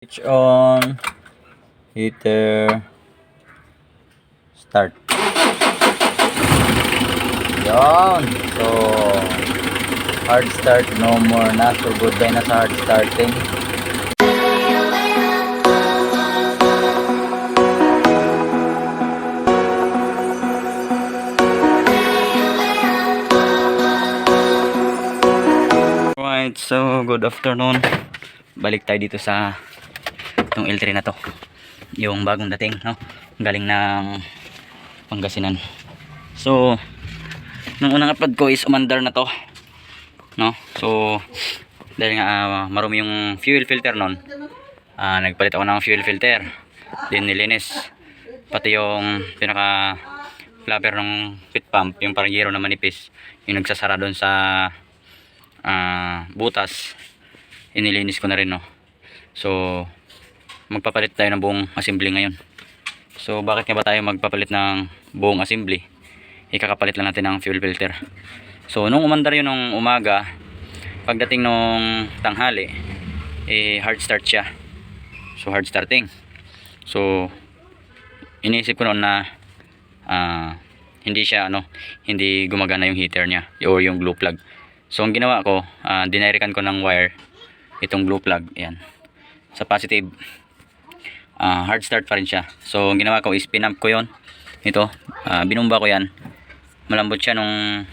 Switch on, heater, start. Yon. So, hard start no more na. So, goodbye na sa hard starting. Right, so good afternoon. Balik tayo dito sa itong L3 na to, yung bagong dating, no? Galing ng Pangasinan. So nung unang upload ko is umandar na to, no? So dahil nga marumi yung fuel filter nun, nagpalit ako ng fuel filter, din nilinis pati yung pinaka flapper ng pit pump, yung parang yero na manipis, yung nagsasara doon sa butas, inilinis ko na rin, no? So magpapalit tayo ng buong assembly ngayon. So bakit nga ba tayo magpapalit ng buong assembly? Ikakapalit lang natin ng fuel filter. So nung umandar yun nung umaga, pagdating nung tanghali, hard start siya. So hard starting. So iniisip ko noon na hindi siya hindi gumagana yung heater niya or yung glue plug. So ang ginawa ko, dinirikan ko ng wire itong glue plug, ayan, sa positive. Hard start pa rin siya. So ang ginawa ko is pinump ko yon, ito, binumba ko yan. Malambot siya nung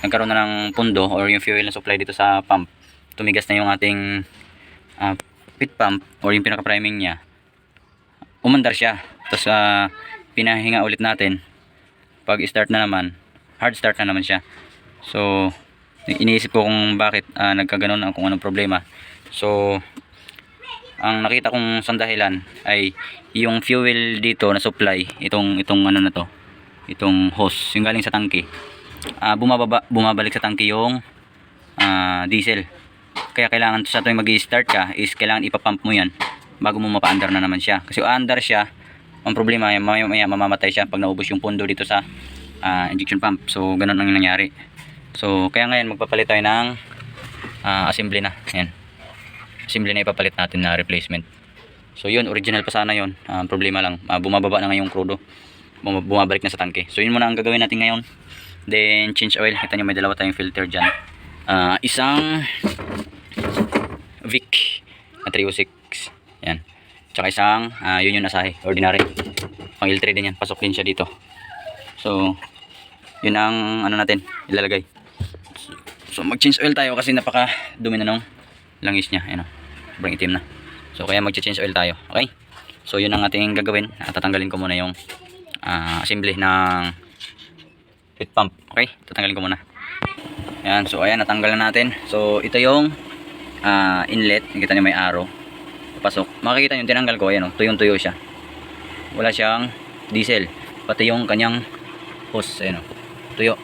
nagkaroon na ng pundo or yung fuel na supply dito sa pump. Tumigas na yung ating pit pump or yung pinaka priming niya, umandar siya. Tapos pinahinga ulit natin. Pag start na naman, hard start na naman siya. So iniisip ko kung bakit nagkaganon, kung anong problema. So ang nakita kong sandahilan ay yung fuel dito na supply, itong ano na to, itong hose, yung galing sa tangke, bumabalik sa tangke yung diesel. Kaya kailangan sa tuwing mag-i-start ka is kailangan ipapump mo yan bago mo mapa-under na naman siya. Kasi under siya, ang problema ay mamaya mamamatay siya pag naubos yung pondo dito sa injection pump. So ganun ang nangyari. So kaya ngayon magpapalit tayo ng assembly na. Ayan, assembly na ipapalit natin na replacement. So yun, original pa sana yun. Problema lang, bumababa na ngayong crudo, bumabalik na sa tangke. So yun muna ang gagawin natin ngayon. Then change oil. Kita nyo may dalawa tayong filter dyan. Isang Vic na 306. Yan. Tsaka isang Union Asahi ordinary. Pang L3 din yan. Pasok din siya dito. So yun ang natin ilalagay. So mag change oil tayo kasi napaka dumi na nung langis niya. Ayan, sobrang itim na. So kaya mag-change oil tayo. Okay? So yun ang ating gagawin. Tatanggalin ko muna yung assembly ng pit pump. Okay? Tatanggalin ko muna. Ayan. So ayan, natanggal na natin. So ito yung inlet. Nakita nyo may arrow. Papasok. Makikita nyo tinanggal ko. Ayan, tuyong-tuyo siya. Wala siyang diesel. Pati yung kanyang hose. Ayan, tuyo.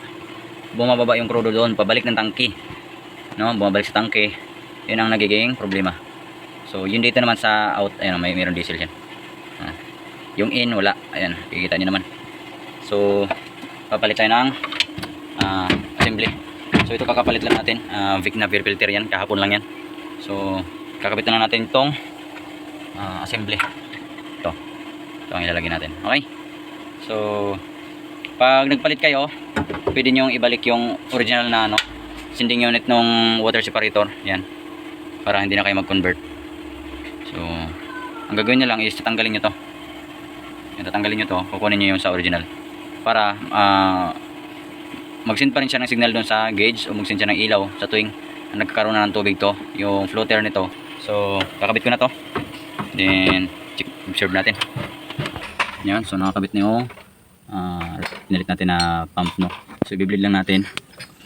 Bumababa yung crudo doon. Pabalik ng tangke. No? Bumabalik sa tangke. Yun ang nagiging problema. So yun dito naman sa out, ayan, mayroon diesel yan. Yung in wala, ayan, kikita nyo naman. So papalit tayo ng assembly. So ito kakapalit lang natin, Vic na fuel filter yan, kahapon lang yan. So kakapit na natin itong assembly. Ito ang ilalagay natin. Okay? So pag nagpalit kayo, pwede nyo ibalik yung original na sending unit ng water separator, yan, para hindi na kayo mag-convert. So ang gagawin nyo lang is tatanggalin nyo to. Yan, tatanggalin nyo to, kukunin nyo yung sa original para mag-send pa rin siya ng signal doon sa gauge o mag-send siya ng ilaw sa tuwing nagkakaroon na ng tubig to, yung floater nito. So kakabit ko na to, then check, observe natin. Yan, so nakakabit na yung pinalit natin na pump, no. So i-bleed lang natin.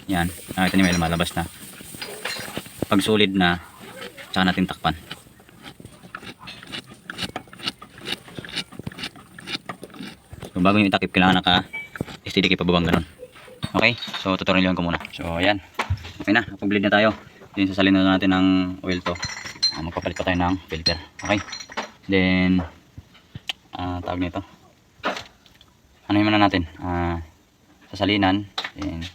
Yan, nakita nyo may lumalabas na. Pag solid na, saka natin takpan. So bago yung itakip, kailangan naka-STD key pababang ganun. Okay, so tuturuan ko muna. So ayan, okay na, pag-bleed na tayo. Then sasalin na natin ng oil to. Magpapalit pa tayo ng filter. Okay, then tawag nito, ano yung muna natin, sasalinan. Then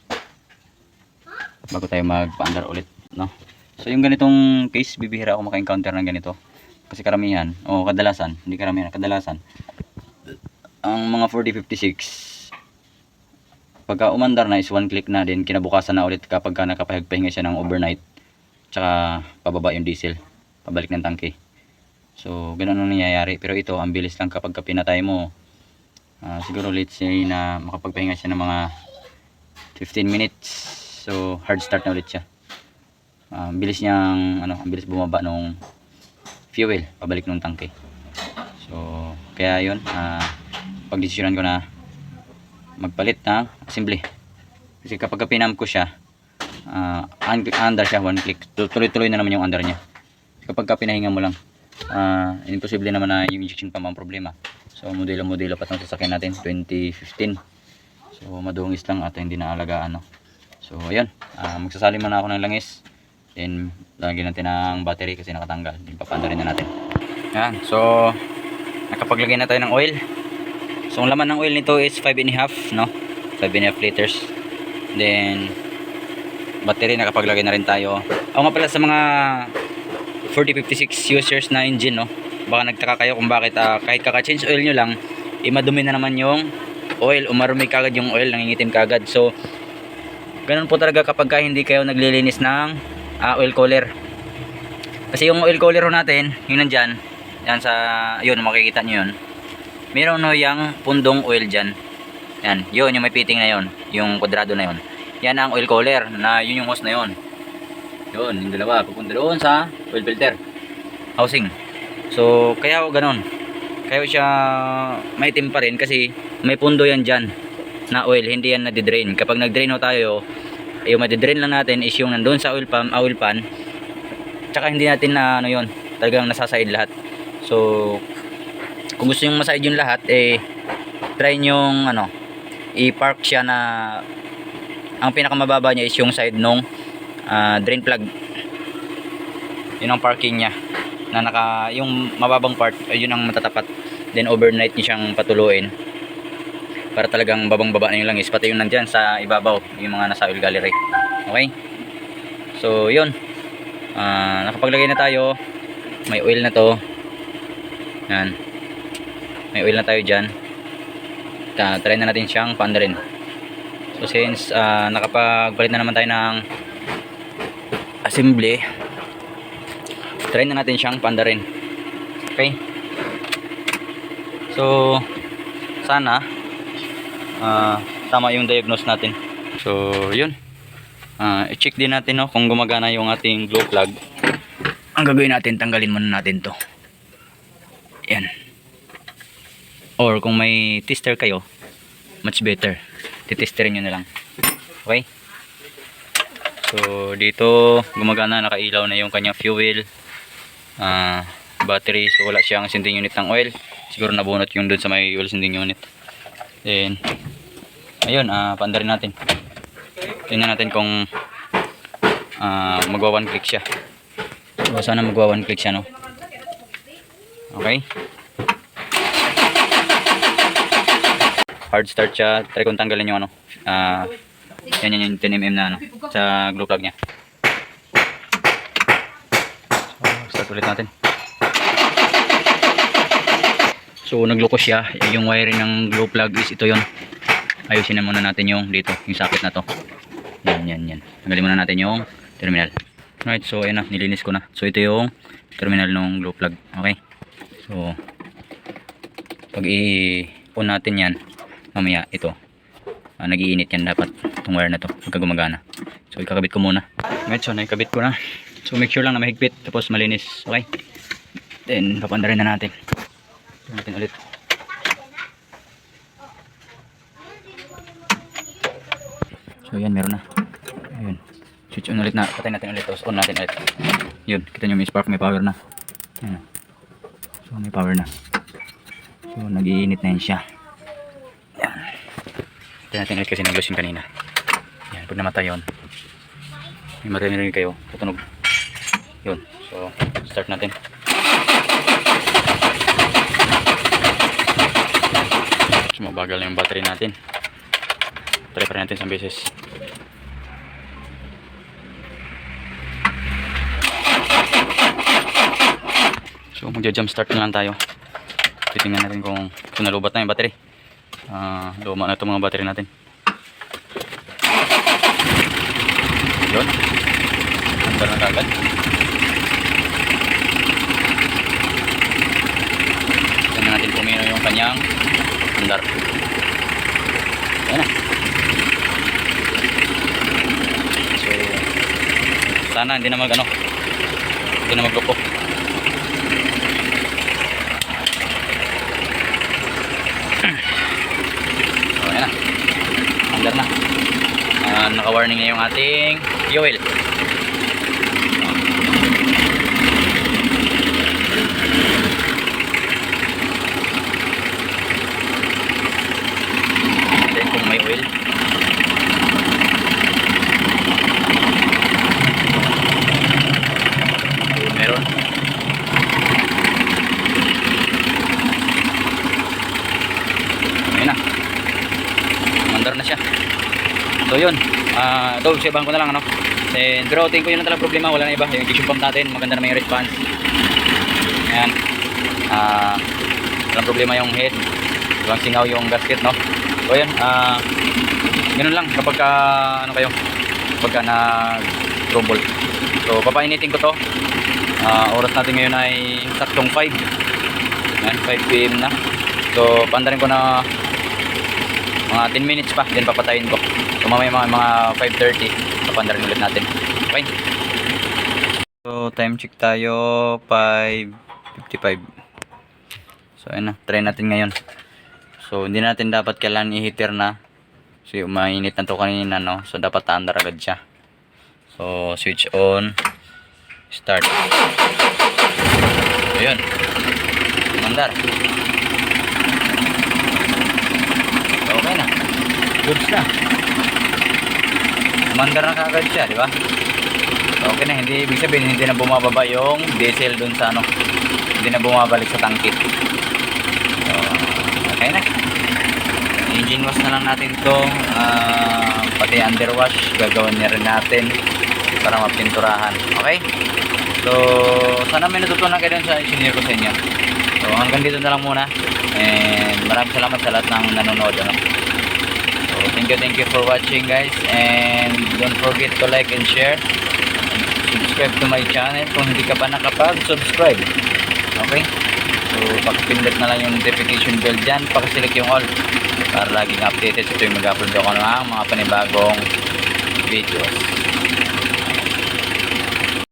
bago tayo magpa-under ulit, no. So yung ganitong case, bibihira ako maka-encounter ng ganito Kasi karamihan, o kadalasan, hindi karamihan, kadalasan, ang mga 4056, pagka umandar na is 1 click na din, kinabukasan na ulit kapag nakapagpahinga siya ng overnight, tsaka pababa yung diesel, pabalik ng tangke. So, ganun ang nangyayari. Pero ito, ang bilis lang kapag pinatay mo. Siguro let's say na makapagpahinga siya ng mga 15 minutes. So, hard start na ulit siya. Ang bilis niyang, ang bilis bumaba nung fuel, pabalik nung tangke. So, kaya yun, pagdesisyonan ko na magpalit ng assembly. Kasi kapag pinamp ko siya, under siya, 1 click. Tuloy-tuloy na naman yung under niya. Kapag pinahinga mo lang, imposible naman na yung injection pump ang problema. So modelo-modelo pa itong sasakyan natin, 2015. So madungis lang at hindi naalagaan, no? So ayun, magsasalin muna ako ng langis. Then lagyan natin ng battery kasi nakatanggal. Then papanda rin na natin. Yan, so nakapaglagay na tayo ng oil. So ang laman ng oil nito is 5.5, no? 5.5 liters. Then battery, nakapaglagay na rin tayo. Ako nga pala sa mga 4056 users na engine, no, baka nagtaka kayo kung bakit kahit kaka-change oil nyo lang, madumi na naman yung oil, umarumi kagad yung oil, nangingitim kagad. So ganun po talaga kapag hindi kayo naglilinis ng oil cooler. Kasi yung oil cooler natin, yung nandyan, yan sa, yun, makikita nyo yun, meron no yung pundong oil dyan. Yan, yun yung may fitting na yun, yung kwadrado na yun. Yan ang oil cooler, na yun yung hose na yun. Yun, yung dalawa, pupunta doon sa oil filter housing. So, kaya ganun. Kaya siya maitim pa rin kasi may pundo yan dyan na oil, hindi yan nadidrain. Kapag nagdrain tayo, yung madidrain lang natin is yung nandun sa oil pan, tsaka hindi natin na yun, talagang nasasaid lahat. So, kung gusto yung masaid yung lahat, try nyong i-park siya na ang pinakamababa niya is yung side nung drain plug. Yun ang parking niya na yung mababang part, yun ang matatapat. Then overnight niya siyang patuluin para talagang babang-baba na yung langis, pati yung nandyan sa ibabaw, yung mga nasa oil gallery. Okay, so yun, nakapaglagay na tayo, may oil na to. Yan, may oil na tayo dyan. Try na natin siyang paandarin. So since nakapagpalit na naman tayo ng assembly, try na natin siyang paandarin. Okay, so sana tama yung diagnose natin. So yun, i-check din natin, no, kung gumagana yung ating glow plug. Ang gagawin natin, tanggalin muna natin to. Yan, or kung may tester kayo, much better, titesterin nyo na lang. Okay, so dito gumagana, nakailaw na yung kanyang fuel, battery. So wala siyang sending unit ng oil, siguro nabunot yung dun sa may oil sending unit. Then ayun, paandarin natin. Tingnan natin kung magwa 1 click siya. So sana magwa 1 click siya, no? Okay, hard start siya. Try kong tanggalin yung yan yung 10mm na sa glow plug niya. So start ulit natin. So nagloko siya. Yung wiring ng glow plug is ito yon. Ayusin na muna natin yung dito, yung socket na to. Yan. Tanggalin muna natin yung terminal. Right, so ayan na, nilinis ko na. So ito yung terminal ng glow plug. Okay, so pag i-on natin yan, mamaya ito, nag-iinit yan dapat itong wire na to pagka gumagana. So ikakabit ko muna. Right, so naikabit ko na. So make sure lang na mahigpit, tapos malinis. Okay, then papandarin na natin. Natin ulit. So yan, meron na. Ayun, switch on ulit na, patay natin ulit, tapos on natin ulit. Yun, kita nyo may spark, may power na. Ayan. So may power na. So nag-iinit na yan siya. Yan. Ito natin ulit kasi nag-lose yung kanina. Yan, pag namatay yun, may marinig kayo, tutunog. Yun, so start natin. So mabagal na yung battery natin. Try pa rin natin isang beses. So magja-jump start na lang tayo. Titingnan natin kung nalubat na yung battery. Luma na itong mga battery natin. Yun. Andar na kagad. Tignan natin kung mayroon yung kanyang andar. Ayan na. So, sana hindi na hindi na maglupo. So, ayan na. Andar na. Naka-warning na yung ating fuel. Then kung may oil. Meron. Ayan na. Mandar na siya. So yun, sabahan ko na lang And, pero tingin ko yun na talagang problema, wala na iba. Yung ignition pump natin, maganda naman yung response. Ayan. Walang problema yung head. Walang singaw yung gasket, no? So yun, ganun lang kapag kapag nag-trouble. So papainitin ko to. Oras natin ngayon ay saktong 5. Ayan, 5 PM na. So paandarin ko na mga 10 minutes pa, then papatayin ko. So mamaya mga 5:30, papandarin ulit natin. Okay? So time check tayo, 5:55. So ayun na, try natin ngayon. So hindi natin dapat kailangan i-heater na. Kasi umainit na to kanina, no? So dapat taandar agad siya. So switch on, start. So yun, mandar. So okay na, goods na. Mandar na kagad siya, di ba? So, okay na, hindi ibig sabihin hindi na bumababa yung diesel dun sa hindi na bumabalik sa tangke. So, okay na. Engine wash na lang natin to. Pati underwash gagawin na rin natin para mapinturahan. Okay? So, sana may natutunan kayo dun sa engineer ko sa inyo. So, hanggang dito na lang muna. And maraming salamat sa lahat ng nanonood. Thank you for watching, guys, and don't forget to like and share, subscribe to my channel kung hindi ka pa nakapag-subscribe. Okay, so pakipindot na lang yung notification bell dyan, pakiselect yung all para laging updated sa tuwing mag-upload ako ng mga panibagong videos.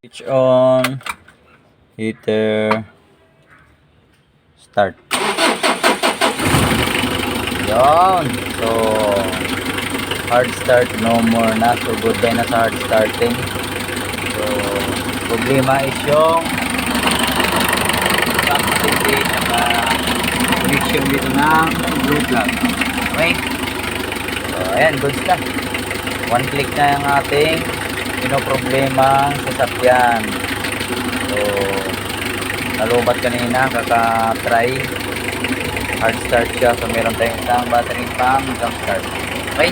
Switch on, heater, start. Yon. So hard start, no more na. So goodbye na sa hard starting. So problema is yung capacity saka connection dito ng blue plug. Okay, so ayan, goods na. One click na yung ating problema sasakyan. So nalubat kanina, kaka-try hard start siya. So meron tayong isang battery pang jump start. Okay,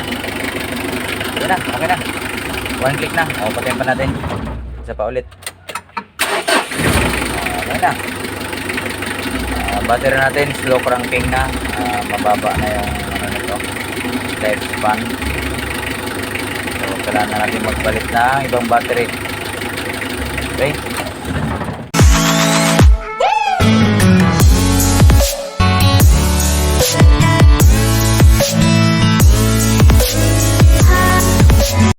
okay na. One click na. Patayin pa natin. Isa pa ulit. Okay na. Battery natin slow cranking na. Mababa na yung nito, lifespan. So kailangan na natin magpalit ng ibang battery. Okay.